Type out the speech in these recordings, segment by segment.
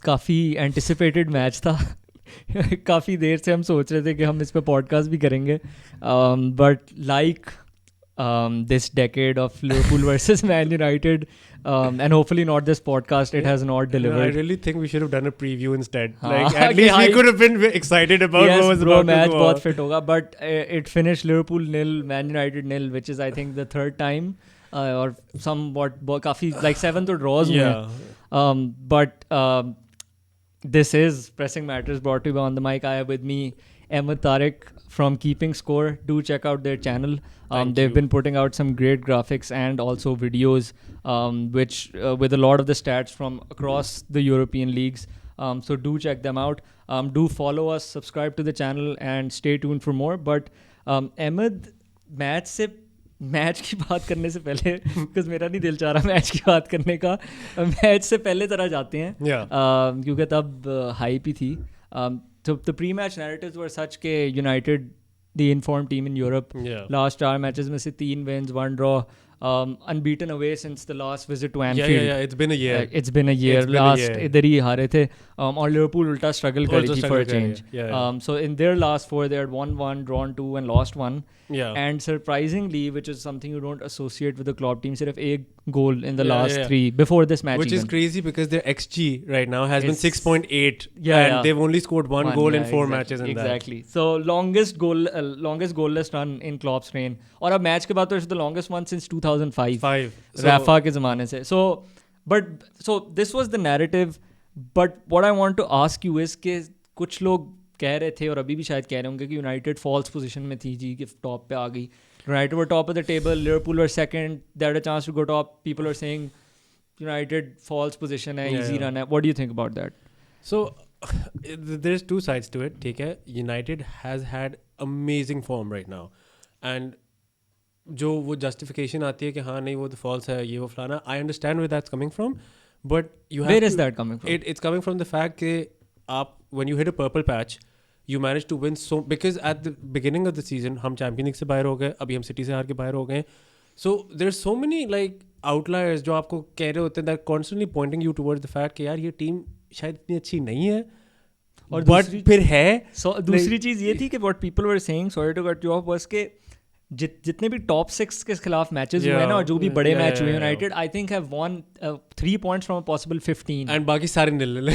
काफ़ी anticipated match था. काफ़ी देर से हम सोच रहे थे कि हम इस पे पॉडकास्ट भी करेंगे, but like this decade of Liverpool versus Man United, and hopefully not this podcast, it has not I delivered. really think we should have done a preview instead. हाँ, Like at कि least we hype- could have been excited about yes, what was bro, about match to go बहुत on. fit होगा, but it finished Liverpool nil, Man United nil, which is I think the third time, or somewhat काफी like 7 तो draws हुए हैं. Yeah. But this is Pressing Matters, brought to you on the mic. I have with me Ahmed Tariq from Keeping Score. Do check out their channel. They've you. been putting out some great graphics and also videos, which with a lot of the stats from across the European leagues. So do check them out. Do follow us, subscribe to the channel, and stay tuned for more. But Ahmed, match की बात करने से पहले, because मेरा नहीं दिल चाह रहा मैच की बात करने का, मैच से पहले तरह जाते हैं. Yeah. क्योंकि तब हाइप ही थी. So the pre-match narratives were such के United, the informed team in Europe, Yeah. last 4 matches में से 3 wins, 1 draw, unbeaten away since the last visit to Yeah, Anfield. yeah, yeah. It's been a year. It's been a year. It's been a Last year. इधर ही हारे थे, और Liverpool उल्टा struggle करी Also थी struggle for a कर रहे change. हैं. Yeah. So in their last 4 they had won 1, drawn 2 and lost 1. Yeah. And surprisingly, which is something you don't associate with the Klopp team, सिर्फ एक goal in the Yeah, last yeah. 3 before this match. Which is even. crazy because their XG right now has been It's- 6.8. Yeah, and yeah. they've only scored one goal in 4 exactly, matches in that. exactly. So longest goalless run in Klopp's reign. और अब match के बाद तो it's the longest one since 2005. 5. Rafa के ज़माने से. So this was the narrative. But what I want to ask you is कि कुछ लोग कह रहे थे और अभी भी शायद कह रहे होंगे कि यूनाइटेड फॉल्स पोजीशन में थी जी, कि टॉप पे आ गई. United were top of the table, Liverpool were second, they had a chance to go top. People are saying United false position है, इजी रन है. What do you think about that? So there's 2 sides to it. ठीक है. United has had amazing form right now. And जो वो justification आती है कि हाँ नहीं वो तो false है, ये वो फलाना. I understand where that's coming from. But you have Where is to- that coming from? It's coming from the fact कि आप when you hit a purple patch, you manage to win so because at the beginning of the season हम champion league से बाहर हो गए, अभी हम city से हार के बाहर हो गए. So there's so many like outliers जो आपको कह रहे होते हैं that constantly pointing you towards the fact कि यार ये टीम शायद इतनी अच्छी नहीं है, और but दूसरी- फिर है. So, दूसरी चीज़ ये थी कि what people were saying, sorry to cut you off, was कि जितने भी टॉप 6 के खिलाफ मैचेस हुए Yeah, ना और जो भी बड़े yeah, मैच हुए, yeah, United I think have won 3 points from a possible 15. And बाकी सारे nil.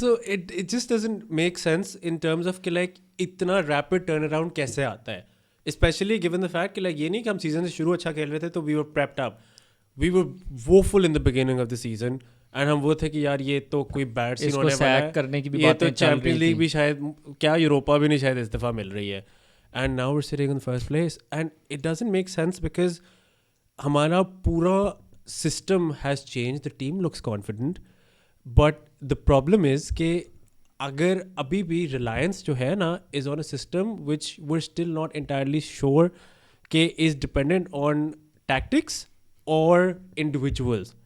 So it just doesn't make sense in terms of कि like इतना rapid turnaround कैसे आता है, especially given the fact कि like ये नहीं कि हम season से शुरू अच्छा खेल रहे थे तो we were prepped up. We were woeful in the beginning of the season and हम वो थे कि यार ये तो कोई बैड सीन इसको होने वाला सैक है, करने की भी ये तो बातें चल चैंपियंस रही लीग थी. भी शायद क्या यूरोपा भी नहीं शायद इस दफ़ा मिल रही है. And now we're sitting in the first place and it doesn't make sense because हमारा पूरा system has changed. The team looks confident, but the problem is कि अगर अभी भी Reliance जो है ना is on a system which we're still not entirely sure कि is dependent on tactics or individuals.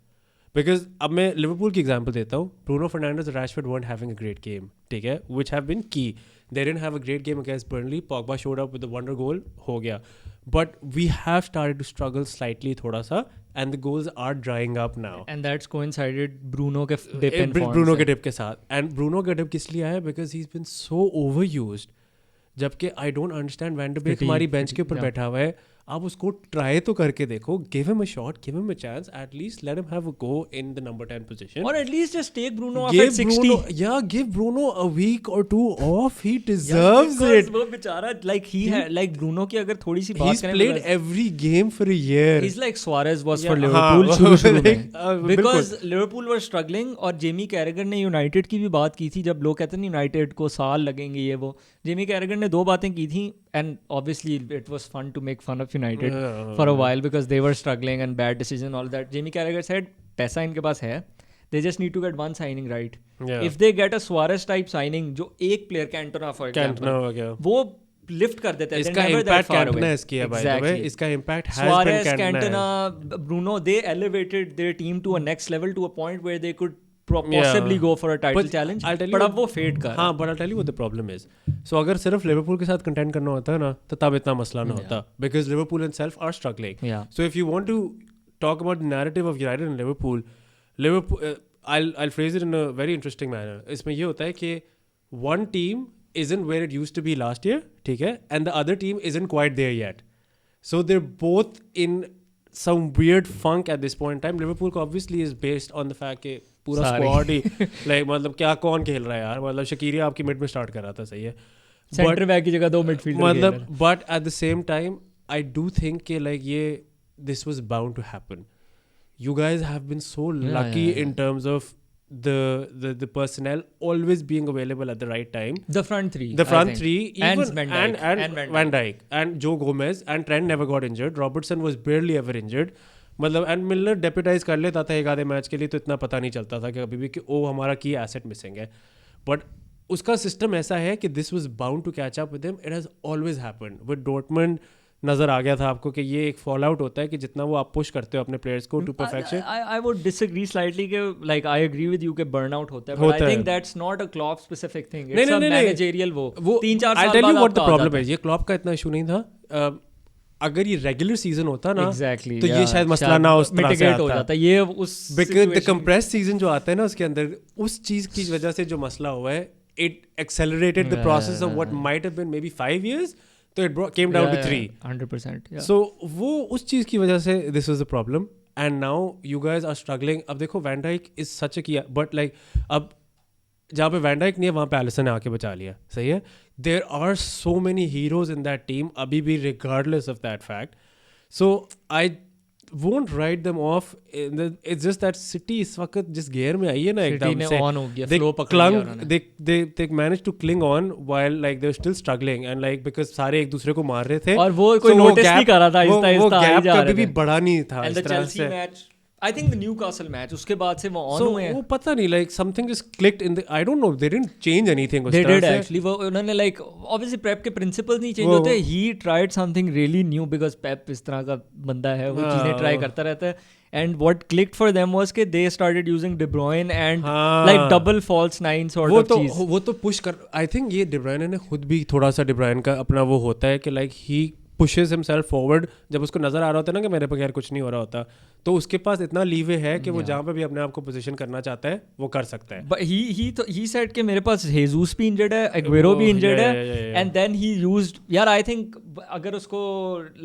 Because अब मैं लिवरपूल की एग्जांपल देता हूँ. Bruno Fernandes and Rashford weren't having a great game, ठीक है, which have been key. They didn't have a great game against Burnley. Pogba showed up with the wonder goal, हो गया. But we have started to struggle slightly थोड़ा सा, and the goals are drying up now. And that's coincided Bruno के dip in form Bruno से. के dip के साथ. And Bruno का dip किस लिए आया? Because he's been so overused. जबकि I don't understand Van de Beek हमारी बेंच के ऊपर yeah. बैठा हुआ है. आप उसको ट्राई तो करके देखो. Give him a shot, give him a chance. At least let him have a go in the number 10 position. Or at least just take Bruno off Give at 60. Bruno, yeah, give Bruno a week or 2 off. He deserves it. वो बेचारा like he had like Bruno की अगर थोड़ी सी बात He's करें played every game for a year. He's like Suarez was Yeah, for Liverpool हाँ, शुरू like, में. बिल्कुल. Because Liverpool were struggling और जेमी कैरेगर ने यूनाइटेड की भी बात की थी जब लोग कहते हैं यूनाइटेड को साल लगेंगे ये वो. जेमी कैरेगर ने 2 बातें की थी and obviously it was fun to make fun of United for a while because they were struggling and bad decision all that. Jamie Carragher said पैसा इनके पास है, they just need to get one signing right. Yeah. If they get a Suarez type signing जो एक player Cantona for example Cantona हो गया. वो lift कर देते हैं. इसका impact Cantona has किया by the way. इसका impact has Suarez, been Cantona. Bruno, they elevated their team to a next level to a point where they could possibly go for a title But challenge. I'll tell you But what- अब वो fade कर. हाँ, but I'll tell you what the problem is. So अगर सिर्फ Liverpool के साथ content करना होता है ना तो तब इतना मसला ना होता. Because Liverpool itself are struggling. Yeah. So if you want to talk about the narrative of United and Liverpool I'll phrase it in a very interesting manner. इसमें ये होता है कि one team isn't where it used to be last year, ठीक है, and the other team isn't quite there yet. So they're both in some weird funk at this point in time. Liverpool obviously is based on the fact कि पूरा squad ही like मतलब क्या कौन खेल रहा है यार, मतलब शकीरी आपकी मिड में स्टार्ट कर रहा था, सही है, सेंटर बैक की जगह 2 मिडफील्डर मतलब but at the same time I do think कि like ये this was bound to happen. You guys have been so lucky in terms of the personnel always being available at the right time. The front three, even and Van Dijk and Joe Gomez and Trent never got injured. Robertson was barely ever injured. मतलब and Miller डेप्यूटाइज कर लेता था एक आधे match के लिए, तो इतना पता नहीं चलता था कि कभी भी कि ओ हमारा की एसेट मिसिंग है. बट उसका सिस्टम ऐसा है कि this was bound to catch up with him. It has always happened with Dortmund. नजर आ गया था आपको कि ये एक फॉल आउट होता है कि जितना वो आप पुश करते हो अपने प्लेयर्स को to perfection. I would disagree slightly कि like I agree with you कि बर्नआउट होता है, but I think that's not a Klopp specific thing. It's a managerial वो 3-4 साल बाद. I tell you what the problem है. ये क्लॉप का इतना इशू नहीं था. अगर ये रेगुलर सीजन होता ना तो ये शायद मसला ना उस तरह से हो जाता. ये उस बिकॉज़ द कंप्रेस्ड सीजन जो आता है ना उसके अंदर उस चीज की वजह से जो मसला हुआ है, it accelerated the process of what might have been maybe 5 years. तो it came down to 3. 100%. Yeah. So वो उस चीज़ की वजह से this was the problem. And now you guys are struggling. अब देखो Van Dijk is such a key, but like अब जहाँ पे Van Dijk नहीं है वहाँ पे एलिसन ने आके बचा लिया, सही है. There are so many heroes in that team अभी भी regardless of that fact. So I won't write them off. It's just that City इस वक्त जिस gear में आई है ना एकदम से, on हो गया, flow पकड़ लिया उन्होंने. they managed to cling on while like they're still struggling and like because सारे एक दूसरे को मार रहे थे और वो कोई नोटिस नहीं कर रहा था. वो गैप कभी भी बड़ा नहीं था. And the Chelsea match, I think the Newcastle match, उसके बाद से वो on हुए हैं. वो पता नहीं like something just clicked in the, I don't know, they didn't change anything. They did actually. वो उन्होंने like obviously Pep के principles नहीं change होते. He tried something really new because Pep इस तरह का बंदा है, वो चीजें try करता रहता है. And what clicked for them was कि they started using De Bruyne and like double false nine sort of चीज. वो तो push कर, I think ये De Bruyne ने खुद भी थोड़ा सा De Bruyne का अपना वो होता है कि like he pushes himself forward. जब उसको नजर आ रहा होता है ना कि मेरे बगैर कुछ नहीं हो रहा होता, तो उसके पास इतना लीवे है कि वो जहाँ पे भी अपने आप को पोजीशन करना चाहता है वो कर सकता है. But he said कि मेरे पास Jesus भी इंजर्ड है, Aguero भी इंजर्ड है, and then he used, यार I think अगर उसको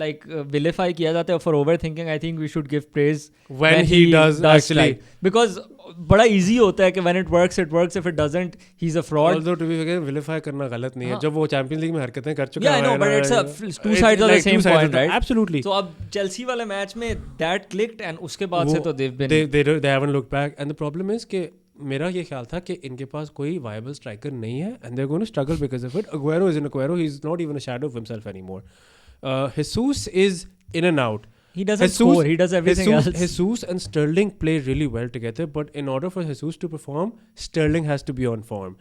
like vilify किया जाता है for overthinking, I think we should give praise when he does actually, because बड़ा easy होता है कि when it works, if it doesn't, he's a fraud. Although to be fair, vilify करना गलत नहीं है. जब वो चैंपियंस लीग में हरकतें कर चुका है. Yeah, I know, but it's a two sides of the same coin, right? Absolutely. So अब Chelsea वाले मैच में that clicked and उसके बाद से तो they haven't looked back. And the problem is कि मेरा ये ख्याल था कि इनके पास कोई viable striker नहीं है and they're going to struggle because of it. Aguero is an Aguero. He's not even a shadow of himself anymore. Jesus is in and out. He doesn't score. He does everything else. Jesus and Sterling play really well together, but in order for Jesus to perform, Sterling has to be on form.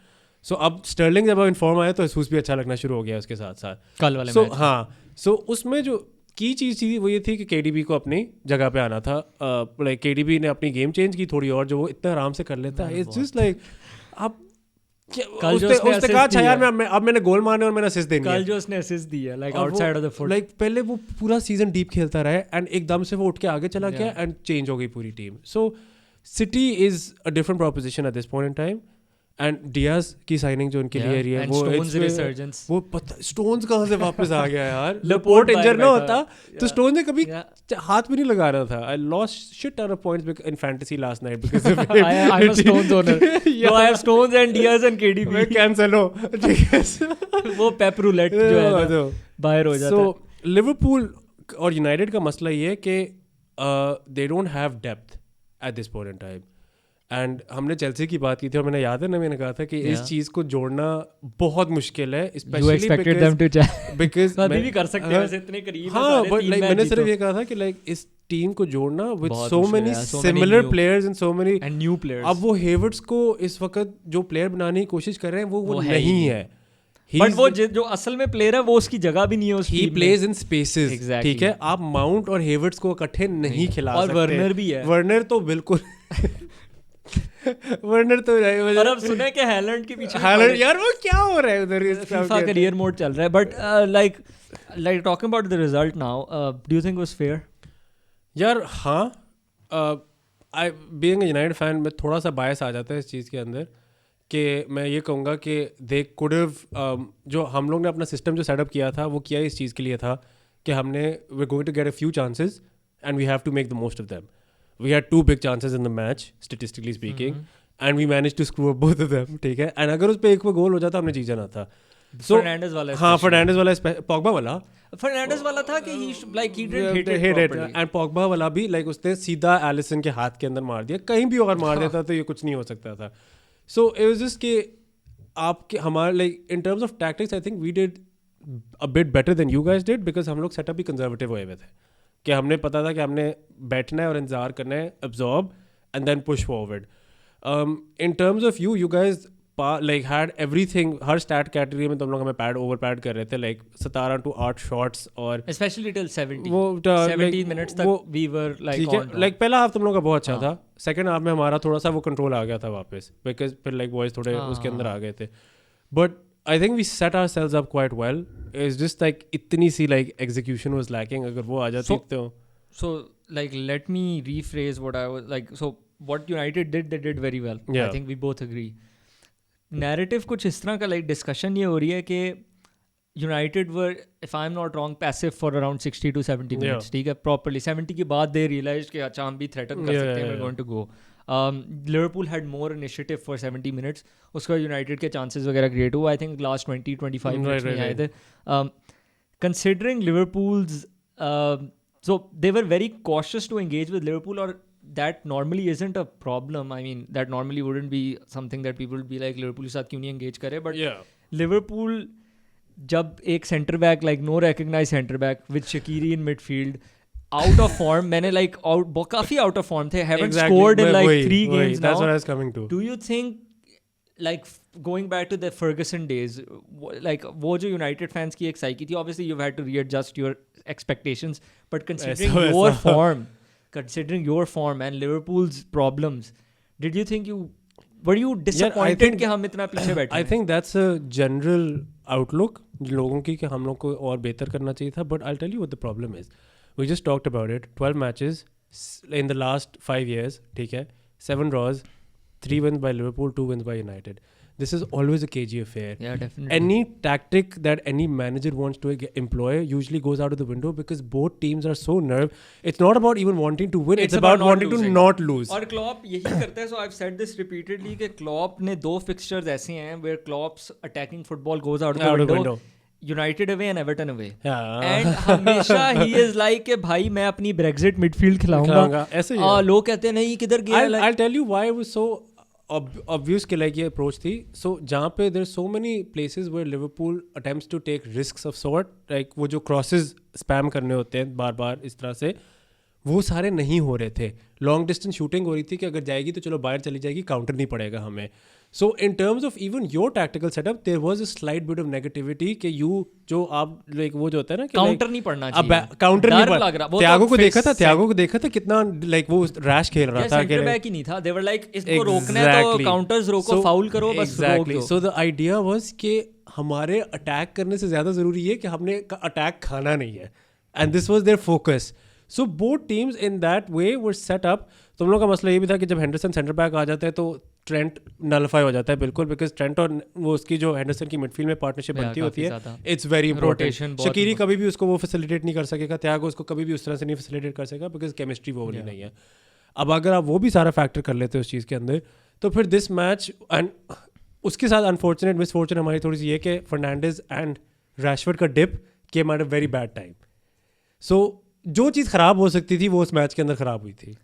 So अब Sterling जब in form आया तो Jesus भी अच्छा लगना शुरू हो गया उसके साथ साथ. कल वाले मैच. हाँ. So उसमें जो की चीज़ थी वो ये थी कि KDB को अपनी जगह पे आना था. Like KDB ने अपनी गेम चेंज की थोड़ी और जो वो इतना आराम से कर लेता है. It's just like आप उसने कहा अच्छा यार अब मैंने गोल मारने और मैंने असिस्ट देनी है. कल जो उसने असिस्ट दी है like outside of the foot, like पहले वो पूरा सीजन डीप खेलता रहा है एंड एकदम से वो उठ के आगे चला गया एंड चेंज हो गई पूरी team. So city is a different proposition at this point in time. And Diaz की साइनिंग जो उनके लिए रही है वो पता स्टोन्स कहाँ से वापस आ गया यार. लेपोर्ट इंजर ना होता तो स्टोन ने कभी हाथ भी नहीं लगा रहा था. I lost shit ton of points in fantasy last night because of it. I am a Stones owner. No I have Stones and Diaz and KDB. Cancel हो वो पेप रूलेट जो है बाहर हो जाता है. सो लिवरपूल और यूनाइटेड का मसला ये है कि they don't have depth at this point in time. And हमने चेल्सी की बात की थी और मैंने याद है ना मैंने कहा था कि इस चीज़ को जोड़ना बहुत मुश्किल है. बिकॉज़ अभी भी कर सकते हैं इतने करीब. हाँ बट लाइक मैंने सिर्फ ये कहा था कि लाइक इस टीम को जोड़ना with so many similar players and so many new players. अब वो हेवर्ट्स को इस वक्त जो प्लेयर बनाने की कोशिश कर रहे हैं वो नहीं है. बट वो जो असल में प्लेयर है वो उसकी जगह भी नहीं है. He plays in spaces. ठीक है आप माउंट और हेवर्ट्स को इकट्ठे नहीं खिला सकते. और वर्नर भी है. वर्नर तो बिल्कुल वर्नर तो और अब सुना है कि हैलैंड के पीछे हैलैंड यार वो क्या हो रहा है उधर. फीफा करियर मोड चल रहा है. But like talking about the result now, do you think was fair? यार हाँ I being a United fan में थोड़ा सा बायस आ जाता है इस चीज़ के अंदर कि मैं ये कहूँगा कि दे कुड हैव जो हम लोग ने अपना सिस्टम जो सेटअप किया था वो किया इस चीज़ के लिए था कि हमने we going to get a few chances and we have to make the most of them. We had 2 big chances in the match statistically speaking and we manage to screw up both of them. ठीक है, and अगर उस पर एक गोल हो जाता हमने जीत जाना था. फर्नांडिस वाला, हाँ फर्नांडिस वाला, पॉग्बा वाला, फर्नांडिस वाला था कि he didn't hit it properly. And Pogba वाला भी लाइक उसने सीधा एलिसन के हाथ के अंदर मार दिया. कहीं भी और मार देता तो ये कुछ नहीं हो सकता था. सो इट वाज जस्ट कि आपके हमारे like in terms of tactics I think we did a bit better than you guys did because हम लोग सेटअप भी कंजर्वेटिव हुए हुए थे कि हमने पता था कि हमने बैठना है और इंतजार करना है, absorb and then push forward. In terms of you guys like had everything, हर स्टैट कैटेगरी में तुम लोग हमें पैड ओवर पैड कर रहे थे, like 17 to 8 शॉट्स और especially till 70 वो 17 minutes तक we were like ठीक है. on top. लाइक पहला हाफ तुम लोग का बहुत अच्छा था, सेकंड हाफ में हमारा थोड़ा सा वो कंट्रोल आ गया था वापस बिकॉज फिर लाइक बॉयज थोड़े उसके अंदर आ गए थे. But I think we set ourselves up quite well. It's just like इतनी सी लाइक एग्जीक्यूशन वाज लैकिंग. अगर वो आ जाती तो so like let me rephrase what I was like. So what United did, they did very well. Yeah. I think we both agree. Narrative कुछ इस तरह का लाइक डिस्कशन ये हो रही है कि United were, if I am not wrong, passive for around 60 to 70 minutes. ठीक है, प्रॉपरली 70 के बाद दे रियलाइज कि अच्छा हम भी थ्रेटन कर सकते हैं, we are going to go. Liverpool had more initiative for 70 minutes. उसका यूनाइटेड के चांसेस वगैरह क्रिएट हुआ. आई थिंक लास्ट 20-25 मिनट्स में आए थे. Considering Liverpool's, so they were very cautious to engage with Liverpool, or that normally isn't a problem. I mean, that normally wouldn't be something that people would be like Liverpool के साथ क्यों नहीं engage करे. But Liverpool जब एक center back, like no recognized center back with Shaqiri in midfield, out of form, मैंने like काफी out of form थे, haven't scored in like 3 games now. That's what I was coming to. Do you think like going back to the Ferguson days, like वो जो United fans की एक psyche थी, obviously you've had to readjust your expectations, but considering your form and Liverpool's problems, did you think were you disappointed कि हम इतना पीछे बैठे? I think that's a general outlook लोगों की कि हम लोग को और बेहतर करना चाहिए था. But I'll tell you what the problem is. We just talked about it. 12 matches in the last 5 years. ठीक है, 7 draws, 3 wins by Liverpool, 2 wins by United. This is always a cagey affair. Yeah, definitely. Any tactic that any manager wants to employ usually goes out of the window because both teams are so nerved. It's not about even wanting to win. It's about wanting to not lose. और Klopp यही करता है. So I've said this repeatedly कि Klopp ने 2 fixtures ऐसे हैं where Klopp's attacking football goes out of the window. United away and Everton away. Yeah. And हमेशा he is like कि भाई मैं अपनी Brexit midfield खिलाऊंगा. ऐसे ही. लोग कहते हैं नहीं किधर गया. I'll tell you why it was so obvious कि like ये approach थी. So जहाँ पे there's so many places where Liverpool attempts to take risks of sort, like वो जो crosses spam करने होते हैं बार बार इस तरह से, वो सारे नहीं हो रहे थे. लॉन्ग डिस्टेंस शूटिंग हो रही थी कि अगर जाएगी तो चलो बाहर चली जाएगी, काउंटर नहीं पड़ेगा हमें. So in terms of even your tactical setup there was a slight bit of negativity कि यू जो आप लाइक वो जो होता है ना कि काउंटर नहीं पड़ना चाहिए. अब काउंटर नहीं पड़. त्यागो को देखा था कितना लाइक वो रैश खेल रहा था. सेंटर बैक ही नहीं था. दे वर लाइक इसको रोकना है तो काउंटर्स रोको, फाउल करो, बस रोक दो. सो द आइडिया वाज कि हमारे अटैक करने से ज्यादा जरूरी है कि हमने अटैक खाना नहीं है. And this was their focus. So both teams in that way were set up. तुम लोग का मसला ये भी था कि जब हेंडरसन सेंटर बैक आ जाता है तो ट्रेंट नलिफाई हो जाता है बिल्कुल, बिकॉज ट्रेंट और वो उसकी जो हेंडरसन की मिडफील्ड में पार्टनरशिप बनती होती है, इट्स वेरी इंपॉर्टेंट. शकीरी कभी भी उसको वो फैसिलिटेट नहीं कर सकेगा, त्यागो उसको कभी भी उस तरह से नहीं फैसिलिटेट कर सकेगा बिकॉज केमिस्ट्री वो वाली नहीं है. अब अगर आप वो भी सारा फैक्टर कर लेते हो उस चीज़ के अंदर तो फिर दिस मैच एंड उसके साथ अनफॉर्चुनेट मिसफॉर्चुन हमारी थोड़ी सी ये कि फर्नांडिस एंड रैशफोर्ड का dip came at a very bad time. So जो चीज़ ख़राब हो सकती थी वो उस मैच के अंदर ख़राब हुई थी.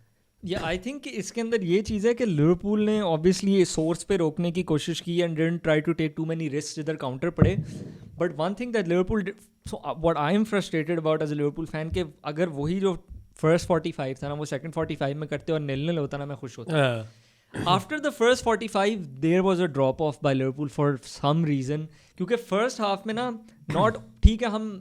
या आई थिंक इसके अंदर ये चीज़ है कि लिवरपूल ने ऑब्वियसली सोर्स पे रोकने की कोशिश की and didn't try to take too many risk जिधर काउंटर पड़े. But one thing that Liverpool, so what I am frustrated about as a Liverpool fan कि अगर वही जो फर्स्ट 45 था ना वो सेकंड 45 में करते और 0-0 होता ना मैं खुश होता. After the first 45 there was a drop off by Liverpool for some reason, क्योंकि फर्स्ट हाफ में ना नॉट ठीक है हम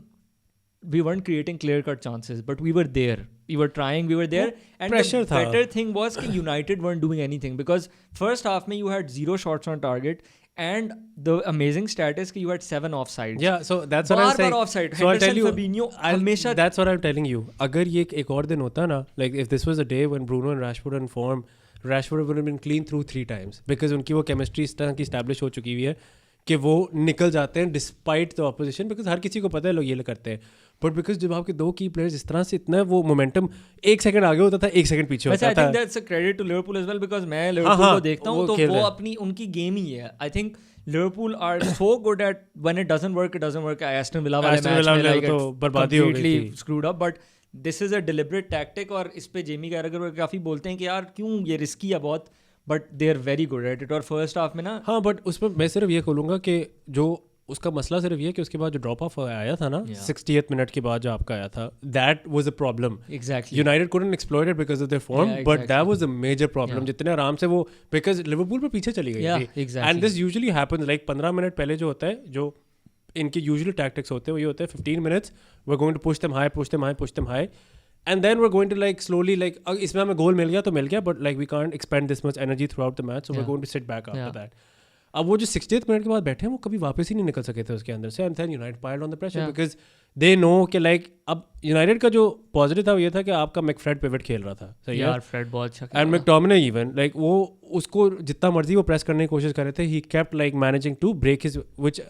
we weren't creating clear cut chances, but we were there, we were trying, we were there, and pressure the better thing was that United weren't doing anything because first half mein you had 0 shots on target And the amazing stat is कि you had 7 offsides. Yeah, so that's what I'm saying. Bar offside. So I'll tell Henderson, you, Fabinho हमेशा. that's what I'm telling you. अगर ये एक और दिन होता ना, like if this was a day when Bruno and Rashford were in form, Rashford would have been clean through 3 times because उनकी वो chemistry इस तरह की establish हो चुकी हुई है कि वो निकल जाते हैं डिस्पाइट द ऑपोजिशन, बिकॉज हर किसी को पता है लोग ये करते हैं, बट बिकॉज जब आपके 2 की प्लेयर्स इस तरह से इतना वो मोमेंटम 1 सेकंड आगे होता था 1 सेकंड पीछे होता था. I think that's a credit to Liverpool as well, because मैं लिवरपूल को देखता हूं तो वो अपनी उनकी गेम ही है. I think Liverpool are so good at when it doesn't work, Aston Villa वाले मैच में लाइक तो बर्बादी हो गई थी, screwed up. But this is a deliberate tactic, और इस पे जेमी कैरेगर काफी बोलते हैं कि यार क्यों ये रिस्की है बहुत, but they are very good at it. और फर्स्ट हाफ में ना, हाँ, बट उसमें मैं सिर्फ ये खोलूंगा कि जो उसका मसला सिर्फ ये कि उसके बाद जो ड्रॉप ऑफ आया था ना 60th मिनट के बाद जो आपका आया था, that was a problem. Exactly United couldn't exploit it because of their form, but that was a major problem. जितने आराम से वो, बिकॉज लिवरपूल पे पीछे चली गई थी, and this usually happens like 15 minute पहले जो होता है, जो इनके यूजुअली टैक्टिक्स होते हैं वो ये होता है 15 minutes we are going to push them high, push them high, push them high, and then we're going to like slowly like इसमें हमें गोल मिल गया तो मिल गया, but like we can't expend this much energy throughout the match, so we're going to sit back after that. अब वो जो 60th minute के बाद बैठे हैं वो कभी वापस ही नहीं निकल सके थे उसके अंदर से, and then United piled on the pressure because they know कि like अब United का जो पॉजिटिव था वो ये था कि आपका मैकफ्रेड पिवट खेल रहा था, सही है, फ्रेड बहुत अच्छा, एंड मैकटोमिने इवन लाइक वो उसको जितना मर्जी वो प्रेस करने की कोशिश कर रहे थे, he kept like managing to break his, which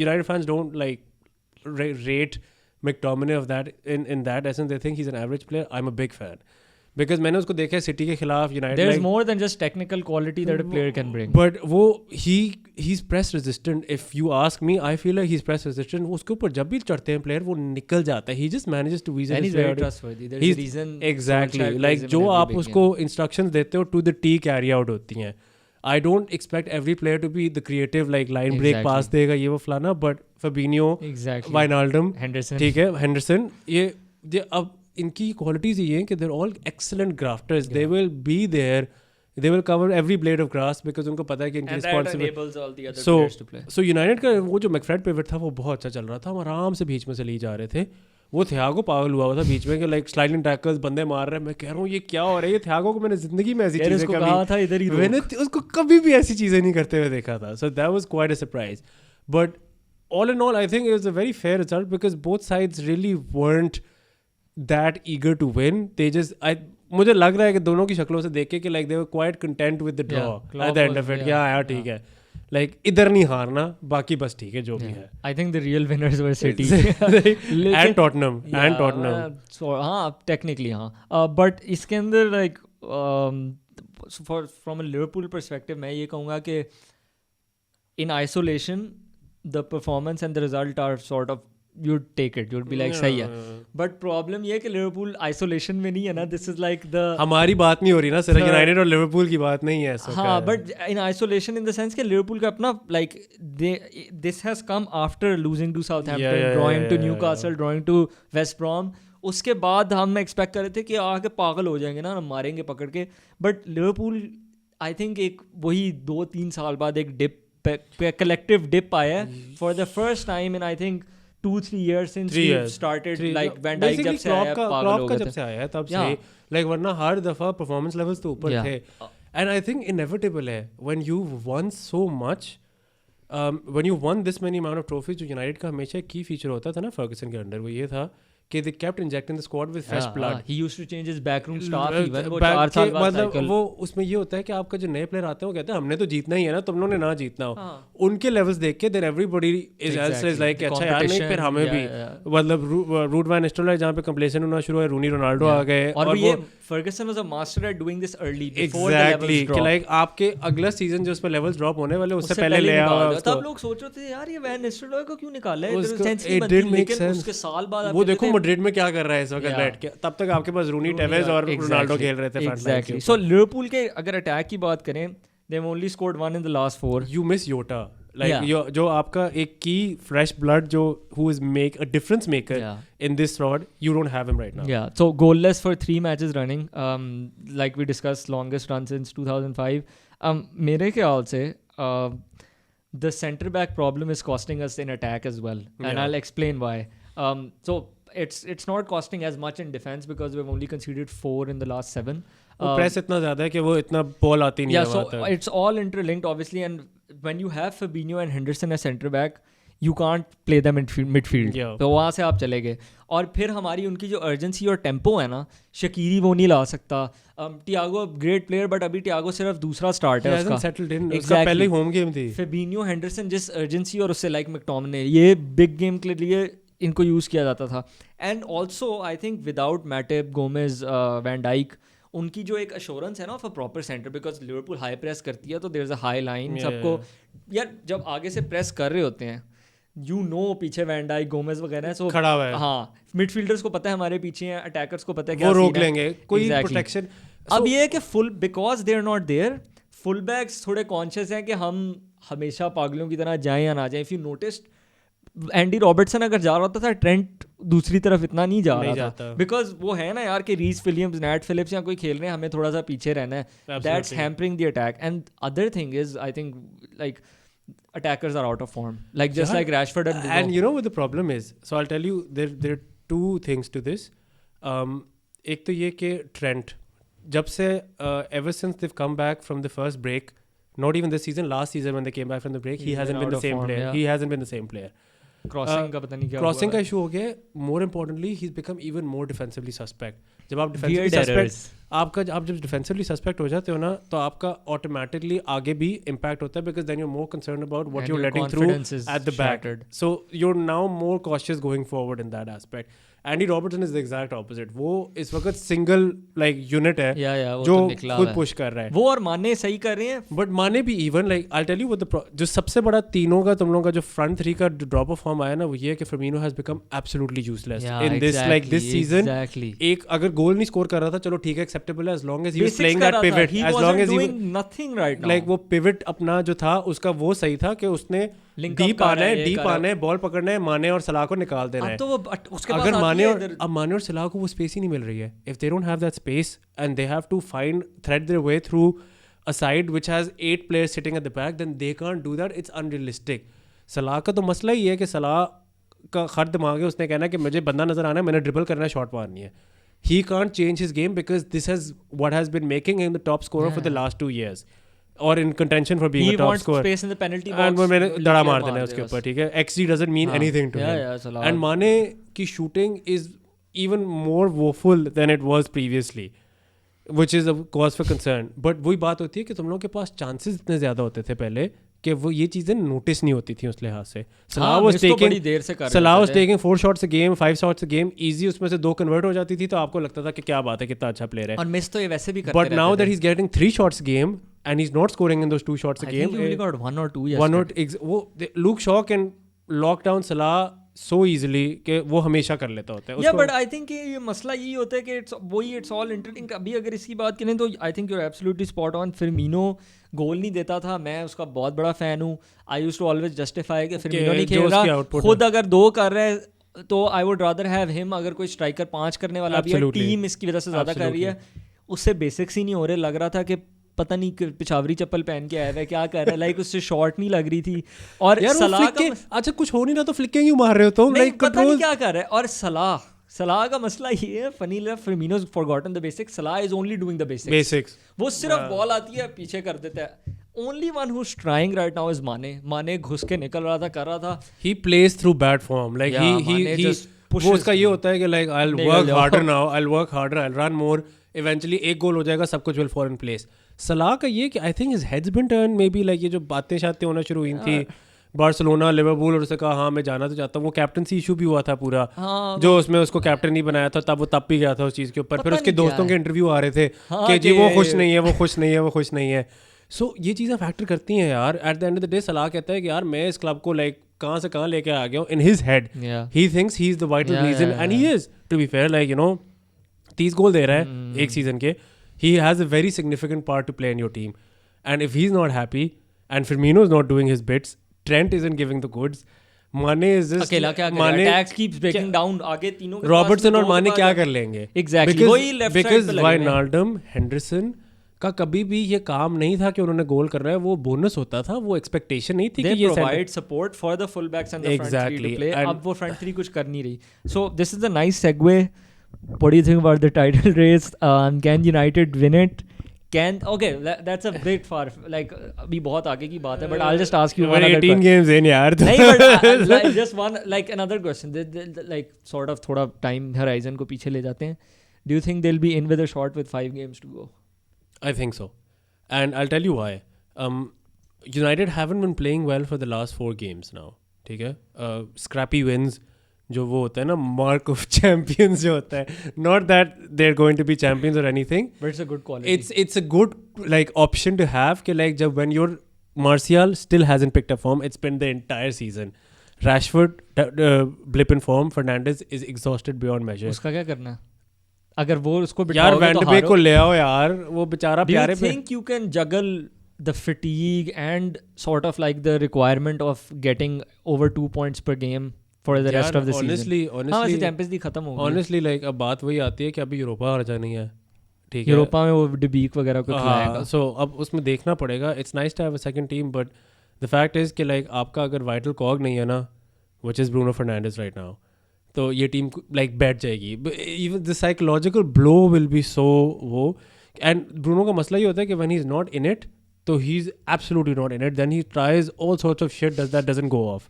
United fans don't like rate McTominay of that in that essence. They think he's an average player. I'm a big fan because मैंने उसको देखा है सिटी के खिलाफ United. There's more than just technical quality that a player can bring. But वो he's press resistant. If you ask me, I feel like he's press resistant. उसके ऊपर जब भी चढ़ते हैं प्लेयर वो निकल जाता है. He just manages to weasel. And he's very trustworthy. There's a reason. Exactly. Like जो आप उसको instructions देते हो to the T carry out होती हैं. I don't expect every player to be the creative like line break pass देगा ये वो फलाना, but Fabinho, Wijnaldum, Henderson, ठीक है, Henderson, ये अब इनकी qualities ये हैं कि they're all excellent grafters. They will be there. They will cover every blade of grass because उनको पता है कि इनकी responsibility. And that enables all the other players to play. So United का वो जो मैकफ्रेड पिवट था वो बहुत अच्छा चल रहा था, हम आराम से बीच में से ले जा रहे थे. वो थियागो पागल हुआ था बीच में कि लाइक स्लाइडिंग टैकल्स बंदे मार रहे हैं. मैं कह रहा हूँ ये क्या हो रहा है, ये थियागो को मैंने जिंदगी में ऐसी चीजें कभी, मैंने उसको कभी भी ऐसी चीजें नहीं करते हुए देखा था. So that was quite a surprise, but all in all I think it was a very fair result because both sides really weren't that eager to win. They just मुझे लग रहा है कि दोनों की शक्लों से देख के कि like they were quite content with the draw at the end of it. यार ठीक है, लाइक इधर नहीं हारना, बाकी बस ठीक है जो भी है. I think the real winners were City and Tottenham हाँ टेक्निकली हाँ, बट इसके अंदर like from a Liverpool perspective मैं ये कहूँगा कि in isolation the performance and the result are sort of you'd take it, you'd be like सही है. बट प्रॉब्लम ये है कि लिवरपूल आइसोलेशन में नहीं है ना. दिस इज लाइक द हमारी बात नहीं हो रही ना, सिर्फ यूनाइटेड और लिवरपूल की बात नहीं है. हाँ, but in isolation in the sense कि लिवरपूल का अपना like this has come after losing to Southampton, drawing to Newcastle, drawing to West Brom. उसके बाद हम एक्सपेक्ट कर रहे थे कि आके पागल हो जाएंगे ना, हम मारेंगे पकड़ के. बट लिवरपूल आई थिंक एक वही 2-3 साल बाद एक डिप, कलेक्टिव डिप आया है for the first time in I think 2-3 years since we started like Van Dijk जब से आया पागल हो गए थे. जब से आया है तब से like वरना हर दफा performance levels तो ऊपर थे. And I think inevitable है when you won so much, when you won this many amount of trophies. जो यूनाइटेड का हमेशा की फीचर होता था ना फर्गसन के अंडर, वो ये था कि they kept injecting the squad with fresh blood. He used to change his backroom staff even. वो 4 साल बाद मतलब वो उसमें ये होता है कि आपका जो नए प्लेयर आते हैं वो कहते हैं हमने तो जीतना ही है ना, तुम लोगों ने ना जीतना हो. उनके लेवल्स देख के then everybody is like अच्छा यार नहीं फिर हमें भी मतलब रूट वैन निस्टेलरॉय जहाँ पे कंप्लेसेंट होना शुरू हुआ, रूनी रोनाल्डो आ गए. और ये Fergusson was a master at doing this early before the levels drop. Like आपके अगला सीजन जो उस पे लेवल्स ड्रॉप होने वाले उससे पहले ले आओ. तब लोग सोच रहे थे यार ये वैन निस्टेलरॉय को क्यों निकाला है, लेकिन उसके साल बाद वो देखो मैड्रिड में क्या कर रहा है इस वक्त बैठ के. तब तक आपके पास रूनी, टेवेज और रोनाल्डो खेल रहे थे. एग्जैक्टली. सो लिवरपूल के अगर अटैक की बात करें, they have only scored 1 in the last 4. You miss Jota like जो आपका एक की फ्रेश ब्लड जो who is make a difference maker in this squad, you don't have him right now. या so goalless for 3 matches running, like we discuss longest run since 2005. मेरे ख्याल से the center back problem is costing us in attack as well, and I'll explain why. So it's not costing as much in defense because we've only conceded 4 in the last 7. Press इतना ज़्यादा है कि वो इतना ball आती नहीं है. So it's all interlinked obviously, and when you have Fabinho and Henderson as center back, you can't play them in midfield. Yeah. तो वहाँ से आप चले गए. और फिर हमारी उनकी जो urgency और tempo है ना, शकीरी वो नहीं ला सकता. Thiago great player, but अभी Thiago सिर्फ दूसरा start है उसका. settled in. उसका Exactly. पहले home game थी. Fabinho, Henderson जिस urgency और उससे like McTominay, ये big game के लिए इनको यूज़ किया जाता था. And also I think without Matip, Gomez, van Dijk, उनकी जो एक अश्योरेंस है ना of a proper centre, because Liverpool high press करती है तो there is a high line. सबको यार जब आगे से प्रेस कर रहे होते हैं, यू नो पीछे वैन डाइक, गोमेज वगैरह, सो खड़ा हुआ है. हाँ, मिडफील्डर्स को पता है हमारे पीछे हैं, अटैकर्स को पता है वो रोक लेंगे, कोई प्रोटेक्शन. अब ये है कि full, because they are not there, full backs थोड़े कॉन्शियस हैं कि हम हमेशा पागलों की तरह जाएं या ना जाएं. If you noticed, Andy Robertson अगर जा रहा होता था, ट्रेंट दूसरी तरफ इतना नहीं जा रहा था, बिकॉज वो है ना यार कि रीस विलियम्स, नैट फिलिप्स या कोई खेल रहे हैं, हमें थोड़ा सा पीछे रहना है. That's hampering the attack. And other thing is, I think like attackers are out of form, like just like Rashford and you know what the problem is, so I'll tell you, there are two things to this. एक तो ये कि Trent जब से ever since they've come back from the first break, not even this season, last season when they came back from the break, he hasn't been the same player. He hasn't been the same player. Crossing का पता नहीं क्या crossing का issue हो गया. More importantly he is become even more defensively suspect. जब आप defensively suspect, आप जब डिफेंसिवली सस्पेक्ट हो जाते हो ना, तो आपका ऑटोमेटिकली आगे भी इम्पैक्ट होता है, because then you are more concern about what you are letting through at the back. So you are now more cautious going forward in that aspect. Andy Robertson is the exact opposite. वो इस वक्त single like unit है जो खुद push कर रहा है. वो और माने सही कर रहे हैं, बट माने भी even like I tell you what जो सबसे बड़ा तीनों का तुम लोगों का जो फ्रंट थ्री का ड्रॉप ऑफ फॉर्म आया ना, वो ये है कि Firmino has become absolutely useless in this like this season. एक अगर गोल नहीं स्कोर कर रहा था, चलो ठीक है, एक्सेप्टेबल है, as long as he was playing that pivot, as long as he was doing nothing right now. like वो pivot अपना जो था उसका वो सही था कि उसने डीप आना है, बॉल पकड़ना है, माने और सलाह को निकाल देना है. तो वो उसके अगर माने और सलाह को वो स्पेस ही नहीं मिल रही है, if they don't have that space and they have to thread their way through a side which has 8 players sitting at the back, then they can't do that. It's unrealistic. सलाह का तो मसला ही है कि सलाह का खर दिमाग है, उसने कहना है कि मुझे बंदा नजर आना है, मैंने ड्रिबल करना है, शॉट मारनी है. He can't change his game because this is what has been making him the top scorer for the last 2 years. Or in contention for being a top scorer. He wants space in the penalty box. And वो मैंने दड़ा मार देना है उसके ऊपर, ठीक है. XG doesn't mean anything to him. And माने की shooting is even more woeful than it was previously, which is a cause for concern. But वही बात होती है कि तुम लोगों के पास chances इतने ज़्यादा होते थे पहले कि वो ये चीज़ें नोटिस नहीं होती थी उस लिहाज से. Salah was taking 4 shots a game, 5 shots a game, easy, उसमें से 2 कन्वर्ट हो जाती थी, तो आपको लगता था कि क्या बात है, कितना अच्छा प्लेयर है. और मिस तो ये वैसे भी करते रहते थे. But now that he's getting 3 shots a game and he's not scoring in those 2 shots a game. I think he only got 1 or 2 yesterday. Luke Shaw can lock down Salah so easily कि वो हमेशा कर लेता होता है. Yeah, but I think ये मसला यही होता है कि it's all interesting. अभी अगर इसकी बात करें तो I think you're absolutely spot on. Firmino गोल नहीं देता था, मैं उसका बहुत बड़ा फ़ैन हूँ. I used to always justify कि Firmino नहीं खेल रहा, खुद अगर 2 कर रहा है तो I would rather have him. अगर कोई स्ट्राइकर 5 करने वाला भी है, टीम इसकी वजह से ज़्यादा कर रही है, उससे बेसिक्स ही नहीं हो रहे. लग रहा था कि पता नहीं पिछावरी चप्पल पहन के आया है, क्या कर रहा है, लाइक उससे शॉर्ट नहीं लग रही थी. और सलाह का अच्छा कुछ हो नहीं रहा तो फ्लिकिंग क्यों मार रहे हो तुम, लाइक पता नहीं क्या कर रहा है. और सलाह का मसला ये है, फनी लव, फर्मिनो's forgotten the basics. सलाह is only doing the basics. वो सिर्फ बॉल आती है पीछे कर देता है. Only one who's trying right now is माने घुस के निकल रहा था, कर रहा था. He plays through bad form, like he वो उसका ये होता है कि like I'll work harder now, I'll run more, eventually एक गोल हो जाएगा, सब कुछ will fall in place. सलाह का ये कि I think his head's been turn, maybe like ये जो बातें शातें होना शुरू हुई थी बार्सिलोना, लिवरपूल, और उससे कहा हाँ मैं जाना तो चाहता हूँ. वो कैप्टनसी इशू भी हुआ था पूरा, जो उसमें उसको कैप्टन नहीं बनाया था, तब वो तब भी गया था उस चीज़ के ऊपर. फिर उसके दोस्तों के इंटरव्यू आ रहे थे कि जी वो खुश नहीं है. सो ये चीज़ें फैक्टर करती हैं यार. At the end of the day सलाह कहता है कि यार मैं इस क्लब को लाइक कहाँ से कहाँ लेके आ गया हूँ. In his head he thinks he is the vital reason, and he is, to be fair, like 30 goal दे रहा है एक सीजन के. He has a very significant part to play in your team. And if he's not happy, and Firmino is not doing his bits, Trent isn't giving the goods, Mane is just... अकेला क्या कर रहा है? Attacks keeps breaking down. आगे तीनों के Robertson और Mane क्या कर लेंगे? Exactly. वही left side पे लगे हैं. Because Wijnaldum, Henderson का कभी भी ये काम नहीं था कि उन्होंने गोल करना है, वो बोनस होता था, वो एक्सपेक्टेशन नहीं थी कि ये provide support for the fullbacks and the front three to play. अब वो front three कुछ कर नहीं रही. So this is a nice segue. What do you think about the title race? Can United win it? that's a bit far, like अभी बहुत आगे की बात है, but I'll just ask you one We're other 18 games in यार. नहीं, but like, just one, like another question, like sort of थोड़ा time horizon को पीछे ले जाते हैं. Do you think they'll be in with a shot with 5 games to go? I think so. And I'll tell you why. United haven't been playing well for the last 4 games now. ठीक है? Scrappy wins. जो वो होता है ना, mark of champions जो होता है. Not that they're going to be champions or anything. But it's a good quality. It's a good like option to have. कि like जब when your Martial still hasn't picked up form, it's been the entire season. Rashford blip in form. Fernandes is exhausted beyond measure. उसका क्या करना है? अगर वो उसको यार बिठाओगे तो वैन डे हारो. को ले आओ यार, वो बेचारा Do you प्यारे पे. think you can juggle the fatigue and sort of like the requirement of getting over 2 points per game for the rest of the season? हाँ, वैसे चैंपियंस लीग खत्म हो गई. Honestly like अब बात वही आती है कि अभी यूरोपा आ जानी है. ठीक है. यूरोपा में वो डिबीक वगैरह को खिलाएगा. सो अब उसमें देखना पड़ेगा. It's nice to have a second team, but the fact is कि लाइक आपका अगर वाइटल कॉग नहीं है ना, which is Bruno Fernandes right now, तो ये टीम लाइक बैठ जाएगी. Even the psychological blow will be so वो. एंड ब्रूनो का मसला ये होता है कि when he is not in it, तो he is absolutely not in it, then he tries all sorts of shit that doesn't go off.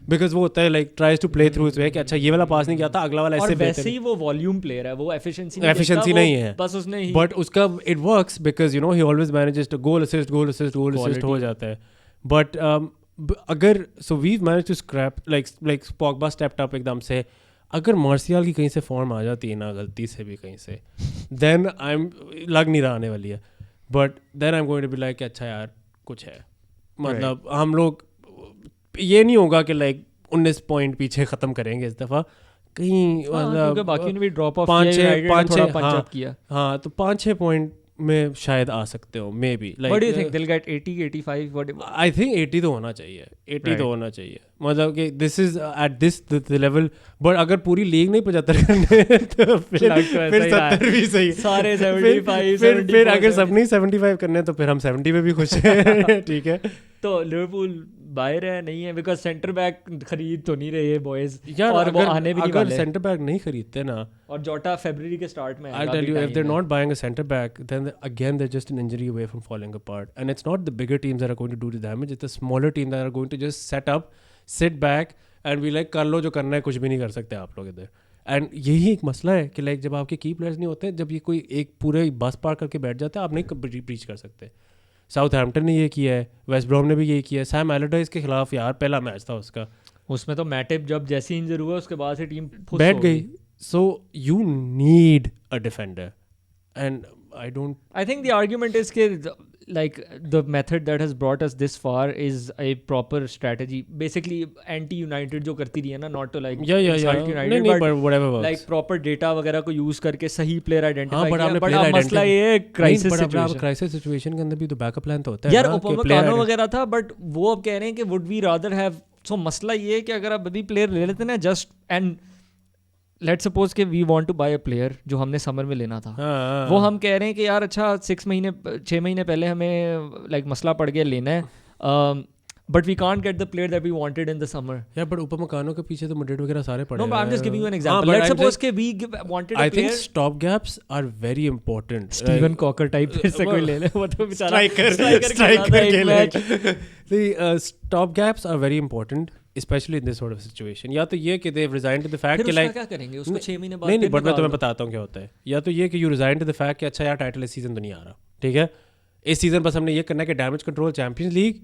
Because वो होता है like tries to play through his way कि अच्छा ये वाला पास नहीं किया था, अगला वाला और ऐसे वैसे ही वो वॉल्यूम प्लेयर है, वो एफिशिएंसी नहीं है. बस उसने ही बट उसका it works because you know he always manages to goal assist हो जाता है. बट अगर so we manage to scrap like Pogba stepped up एकदम से. अगर मार्शियल की कहीं से फॉर्म आ जाती है ना गलती से भी कहीं से, देन आई एम लग नहीं रहा आने वाली है, but then I am going to be like अच्छा यार कुछ है. मतलब हम लोग ये नहीं होगा कि लाइक 19 पॉइंट पीछे ख़त्म करेंगे इस दफ़ा कहीं. मतलब बाकी ने भी ड्रॉप ऑफ 5-6 किया. हाँ, तो 5-6 पॉइंट में शायद आ सकते हो may be. What do you think they'll get 80 85 whatever? I think 80 तो होना चाहिए. 80 तो होना चाहिए. मतलब कि this is at this the level. but अगर पूरी लीग नहीं 75 करने तो फिर 70 भी सही. सारे 75 फिर अगर सब नहीं 75 करने तो फिर हम 70 पे भी खुश हैं. ठीक है. तो लिवरपूल बाहर है नहीं है बिकॉज सेंटर बैक खरीद तो नहीं रहे बॉयज यार. और वो आने भी नहीं वाले. अगर सेंटर बैक नहीं खरीदते ना, और जोटा फरवरी के स्टार्ट में I'll tell you, if they're not buying a center back, then again they're just an injury away from falling apart. And it's not the bigger teams that are going to do the damage. It's the smaller teams that are going to just set up, sit back and be like कर लो जो करना है, कुछ भी नहीं कर सकते आप लोग इधर. एंड यही एक मसला है कि लाइक जब आपके की प्लेयर्स नहीं होते, जब ये कोई एक पूरे बस पार करके बैठ जाता है, आप नहीं ब्रीच कर सकते. साउथहैम्पटन ने ये किया है, वेस्ट ब्रॉम ने भी ये किया है. सैम एलरडाइस के खिलाफ यार पहला मैच था उसका, उसमें तो मैटिप जब जैसे इंजर हुआ उसके बाद से टीम बैठ गई. So you need a defender, and I think the argument is that like the method that has brought us this far is a proper strategy. Basically, anti-United जो करती रही है ना, not to like insult United, but whatever works. Like proper data वगैरह को use करके सही player identify हाँ, किया. but अब मसला ये है crisis situation के अंदर भी तो backup plan तो होता है यार. Upamecano वगैरह था, but वो अब कह रहे हैं कि would we rather have. So मसला ये है कि अगर आप अभी player ले लेते ना just and लेट्स सपोज कि we want to buy a player जो हमने समर में लेना था. वो हम कह रहे हैं कि यार अच्छा 6 महीने पहले हमें लाइक मसला पड़ गया लेना है, but we can't get the player that we wanted in the summer. या बट upamecano के पीछे तो मड्रिड वगैरह सारे पड़े हैं. No, I am just giving you an example. Let's suppose कि we wanted a player. I think stop gaps are very important. Steven Caulker type फिर से कोई ले ले, वो तो बेचारा स्ट्राइकर के match. The stop gaps are very important especially in this sort of situation. या तो ये कि they've resigned to the fact कि like क्या करेंगे उसको 6 महीने बाद. नहीं, बट मैं तुम्हें बताता हूँ क्या होता है. या तो ये कि you resign to the fact कि अच्छा यार टाइटल इस सीजन तो नहीं आ रहा, ठीक है, इस सीजन बस हमने ये करना है कि डैमेज कंट्रोल चैंपियंस लीग,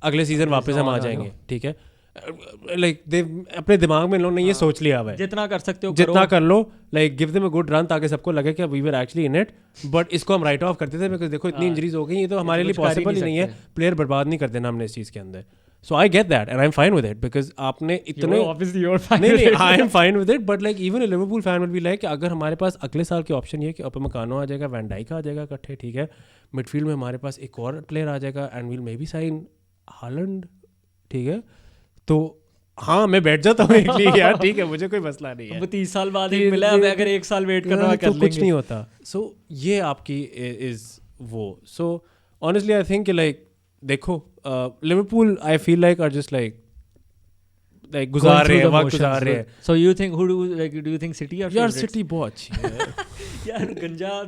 अगले सीजन वापस हम आ जाएंगे. ठीक है. लाइक दे अपने दिमाग में लोगों ने ये सोच लिया हुआ है जितना कर सकते हो जितना कर लो. Like give them a good run ताकि सबको लगे कि we were actually in it. But इसको हम राइट ऑफ करते थे बिकॉज देखो इतनी इंजरीज हो गई, ये तो हमारे लिए पॉसिबल ही नहीं है. प्लेयर बर्बाद नहीं कर देना हमने इस चीज़ के अंदर. So I get that and I'm fine with it because आपने इतने obviously you're fine नहीं I am fine with it but like even a Liverpool fan will be like कि अगर हमारे पास अगले साल की ऑप्शन ये कि Upamecano आ जाएगा, वैन डाइक आ जाएगा इकट्ठे, ठीक है, मिडफील्ड में हमारे पास एक और प्लेयर आ जाएगा and will maybe sign Haaland, ठीक है, तो हाँ मैं बैठ जाता हूँ एक लीग यार, ठीक है, मुझे कोई मसला नहीं है. 30 साल बाद एक मिला, अब अगर 1 साल वेट करना है तो कुछ नहीं होता. सो ये आपकी इज वो. So honestly I think like देखो Liverpool I feel like are just like गुजार रहे हैं, वक्त गुजार रहे हैं. So you think who do like do you think city और यार सिटी बहुत अच्छी है यार गंजा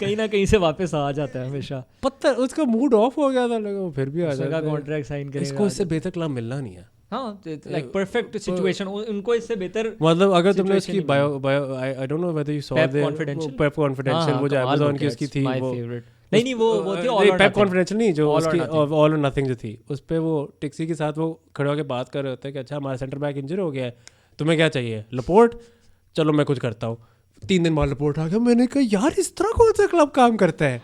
कहीं ना कहीं से वापस आ जाता है हमेशा। पता उसका मूड ऑफ हो गया था, लगा फिर भी आ उसका जाता है। कॉन्ट्रैक्ट साइन करेगा, इसको इससे बेहतर क्लब मिलना नहीं है। हाँ, लाइक परफेक्ट सिचुएशन, उनको इससे बेहतर मतलब अगर तुमने उसकी situation bio I don't know whether you saw Pep the Confidential? Pep confidential, वो जो कमाल Amazon book की है, उसकी it's थी, my वो favorite। नहीं वो थी All or Pep Nothing। Confidential नहीं, जो All or उसकी Nothing। ऑल और नथिंग जो थी, उस पे वो टिक्सी के साथ वो खड़े होकर बात कर रहे होते हैं कि अच्छा हमारा सेंटर बैक इंजर हो गया है, तुम्हें क्या चाहिए, लपोर्ट, चलो मैं कुछ करता हूँ। 3 दिन बाद लपोर्ट आ गया। मैंने कहा यार इस तरह कौन सा क्लब काम करता है।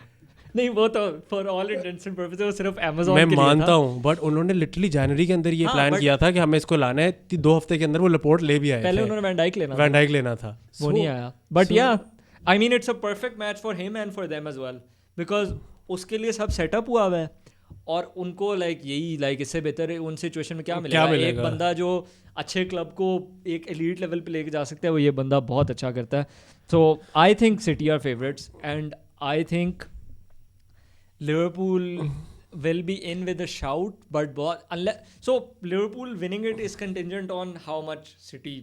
नहीं वो तो for all intends and purposes वो सिर्फ Amazon मैं के लिए मानता था। हूँ, बट उन्होंने लिटरली जनवरी के अंदर ये हाँ, प्लान but- किया था कि हमें इसको लाना है, 2 हफ्ते के अंदर वो लपोर्ट ले भी आए पहले थे। उन्होंने वैन डाइक लेना था, वैन डाइक लेना था, वो नहीं आया। But yeah I mean it's a perfect match for him and for them as well, because उसके लिए सब सेटअप हुआ हुआ है और उनको लाइक यही लाइक इससे बेहतर उन सिचुएशन में क्या मिलेगा? एक बंदा जो अच्छे क्लब को एक एलीट लेवल पे लेके जा सकता है, वो ये बंदा बहुत अच्छा करता है। So I think city are favourites and I think Liverpool will be in with a shout, but so Liverpool winning it is contingent on how much City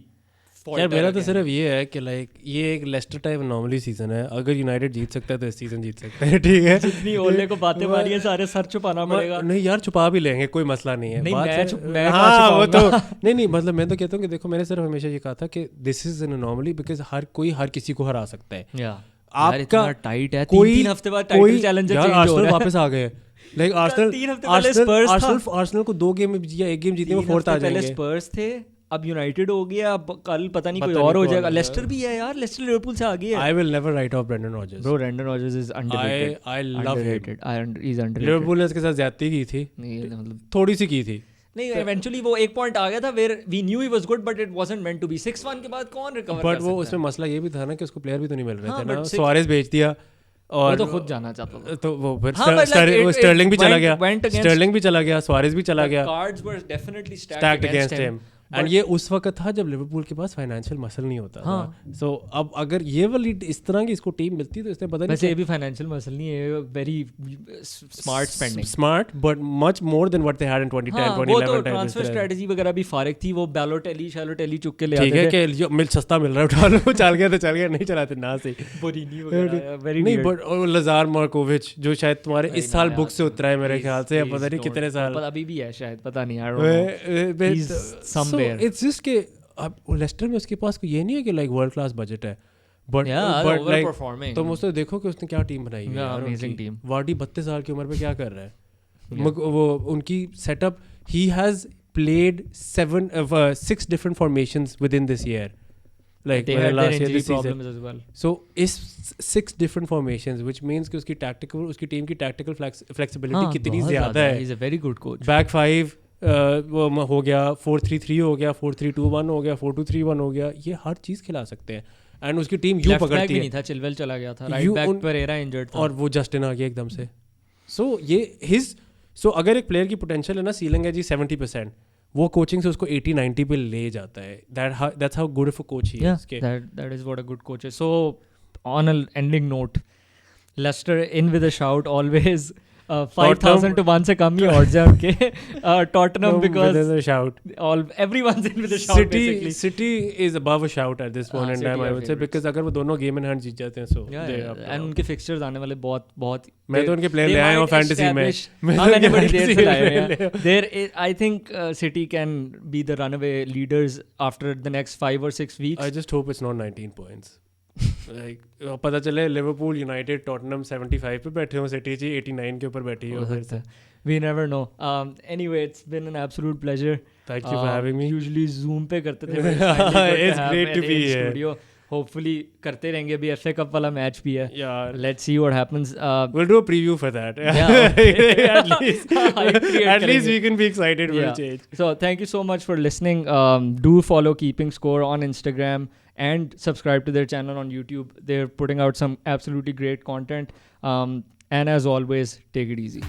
fought यार back मेरा तो again. सिर्फ ये है कि लाइक ये एक Lester type normally season है, अगर यूनाइटेड जीत सकता है तो इस सीजन जीत सकता है, ठीक है। जितनी ओले को बातें मारी है सारे सर छुपाना पड़ेगा। नहीं यार छुपा भी लेंगे, कोई मसला नहीं है। नहीं, बात मैं हाँ वो तो छुपाऊंगा। नहीं मतलब मैं तो कहता हूँ कि देखो मैंने सिर्फ हमेशा ये कहा था कि this is an anomaly, because हर किसी को हरा सकता है। आपका टाइट है, कोई 3 हफ्ते बाद टाइटल चैलेंजर चेंज हो आर्सेनल रहा है। वापस आ गए, लाइक 3 हफ्ते पहले स्पर्स था। आर्सेनल को 2 गेम या 1 गेम जीतने में फोर्थ आ पहले जाएंगे। स्पर्स थे, अब यूनाइटेड हो गया, अब कल पता नहीं कोई पता और नहीं हो कौन जाएगा। है। लेस्टर भी है यार, लेस्टर लिवरपूल से आगे है। I will never write of Brendon Rogers. Bro, Brendan Rodgers is underrated. I love him. Underrated. He's underrated. Liverpool ने इसके साथ ज्यादती की थी, नहीं मतलब थोड़ी सी की थी। नहीं, eventually वो एक पॉइंट आ गया था where we knew he was good but it wasn't meant to be. 6-1 के बाद कौन रिकवर कर बट सकता वो है? उसमें मसला ये भी था ना कि उसको प्लेयर भी तो नहीं मिल रहे हाँ, थे ना। but सुआरेज बेच दिया वो और तो खुद जाना चाहता था। तो वो फिर हाँ, but like स्टर्लिंग भी चला गया, went against- स्टर्लिंग भी चला गया, सुआरेज भी चला The गया, cards were definitely stacked stacked against against him. Him. And ये उस वक्त था जब लिवरपूल के पास फाइनेंशियल मसल नहीं होता था। सो अब अगर ये वाली इस तरह की इसको टीम मिलती तो इसने पता वैसे ये नहीं भी फाइनेंशियल मसल नहीं है, very smart spending. Smart but much more than what they had in 2010 हाँ, वो 2011 तो टाइम। ट्रांसफर स्ट्रेटजी वगैरह भी फारिग थी, वो बैलोटेली शैलोटेली चुक के ले ठीक आते है थे। कि जो मिल सस्ता मिल रहा है उठा लो, चल गया तो चल गया, नहीं चलाते ना सही। बोरिनी वगैरह वेरी नहीं बट लजार मार्कोविच जो शायद तुम्हारे इस साल बुक से उतरा है मेरे ख्याल से, पता नहीं कितने साल अभी भी है शायद, पता नहीं, I don't know. He's somewhere. It's just के अब लेस्टर में उसके पास ये नहीं है कि लाइक वर्ल्ड क्लास बजट है, but Yeah, but like overperforming. तुम उससे देखो कि उसने क्या टीम बनाई हुई है Yeah, यार amazing उनकी। team. वार्डी 32 साल की उम्र पे क्या कर रहा है। वो उनकी setup, he has played 6 different formations within this year, like They when had their last year injury this season. problems as well. So इस 6 different formations which means कि उसकी टीम की tactical flexibility हाँ, कितनी बहुत ज़्यादा है। He's a very good coach. Back 5 वो हो गया, 4-3-3 हो गया, 4-3-2-1 हो गया, 4-2-3-1 हो गया, ये हर चीज़ खिला सकते हैं। एंड उसकी टीम यूँ Left back पकड़ती भी है नहीं था, चिलवेल चला गया था, राइट बैक परेरा इंजर्ड था, और वो जस्टिन आ गया एकदम से। सो अगर एक प्लेयर की पोटेंशियल है ना, सीलिंग है जी 70%, वो कोचिंग से उसको 80-90 पे ले जाता है। That's how good of a coach he is. that is what a good coach is. So on an ending note, Leicester in with a shout always. 5,000 to 1 से कम ही odds हैं उनके। Tottenham because shout. everyone's in with a shout basically. City is above a shout at this point in City time, I are would say, favorites. because अगर वो दोनों game in hand जीत जाते हैं so Yeah, they're yeah. up to And out. उनके fixtures आने वाले बहुत मैं तो उनके प्लेयर ले आया हूँ फैंटेसी में। हाँ, मैंने बड़ी देर से लाए हुए हैं। There I think City can be the runaway leaders after the next 5 or 6 weeks. I just hope it's not 19 points. Like पता चले लिवरपूल, यूनाइटेड, टॉटनहम 75 पे बैठे हो, सिटी जी 89 के ऊपर बैठी हो फिर से। We never know. Anyway, it's been an absolute pleasure. Thank you for having me. Usually Zoom पे करते थे, but it's finally good It's to have great to it be in here. studio. Hopefully करते रहेंगे, अभी FA Cup वाला match भी है। Yeah. Let's see what happens. We'll do a preview for that. Yeah. at least we can be excited for a change. So thank you so much for listening. Do follow Keeping Score on Instagram and subscribe to their channel on YouTube. They're putting out some absolutely great content. And as always, take it easy.